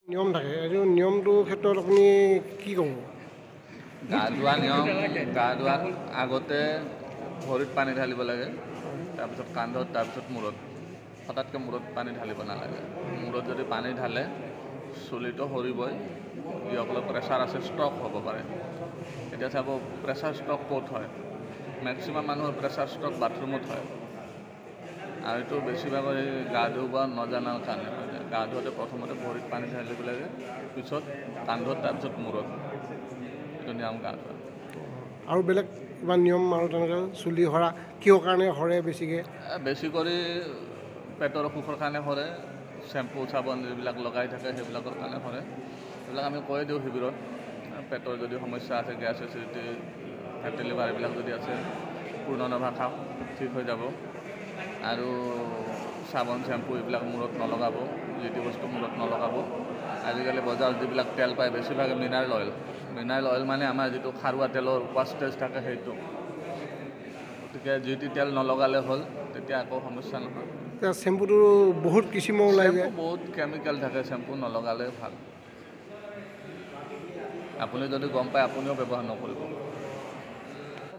নিয়ম থাকে এইটো নিয়মটোৰ ক্ষেত্ৰত আপুনি কি ক'ব? গা ধোৱা নিয়ম গা ধোৱাৰ আগতে ভৰিত পানী ঢালিব লাগে, তাৰপিছত কান্ধত, তাৰপিছত মূৰত। হঠাৎকৈ মূৰত পানী ঢালিব নালাগে। মূৰত যদি পানী ঢালে চুলিটো সৰিবই, যিসকলৰ প্ৰেছাৰ আছে ষ্ট্ৰক হ'ব পাৰে। এতিয়া চাব প্ৰেছাৰ ষ্ট্ৰক ক'ত হয়? মেক্সিমাম মানুহৰ প্ৰেছাৰ ষ্ট্ৰক বাথৰুমত হয়। আৰু এইটো বেছিভাগ এই গা ধুব নজনাৰ কাৰণে হয়। গা ধুৱাতে প্ৰথমতে ভৰিত পানী ঢালিব লাগে, পিছত কান্ধত, তাৰপিছত মূৰত। এইটো নিয়ম গা ধোৱা। আৰু বেলেগ কিবা নিয়ম আৰু তেনেকৈ চুলি সৰা কিহৰ কাৰণে সৰে বেছিকৈ? বেছি কৰি পেটৰ অসুখৰ কাৰণে সৰে, চেম্পু চাবোন যিবিলাক লগাই থাকে সেইবিলাকৰ কাৰণে সৰে। সেইবিলাক আমি কৈ দিওঁ শিবিৰত। পেটৰ যদি সমস্যা আছে, গেছ এচিডিটি, ফেটি লিভাৰ এইবিলাক যদি আছে, পূৰ্ণনভা খাওক, ঠিক হৈ যাব। আৰু চাবোন চেম্পু এইবিলাক মূৰত নলগাব, যি টি বস্তু মূৰত নলগাব। আজিকালি বজাৰত যিবিলাক তেল পায় বেছিভাগে মিনাৰেল অইল। মিনাৰেল অইল মানে আমাৰ যিটো খাৰুৱা তেলৰ ৱাষ্টেজ থাকে সেইটো। গতিকে যি টি তেল নলগালে হ'ল, তেতিয়া একো সমস্যা নহয়। এতিয়া চেম্পুটো বহুত কিচিমৰ ওলাই যায়। চেম্পু বহুত কেমিকেল থাকে, চেম্পু নলগালে ভাল। আপুনি যদি গম পায় আপুনিও ব্যৱহাৰ নকৰিব।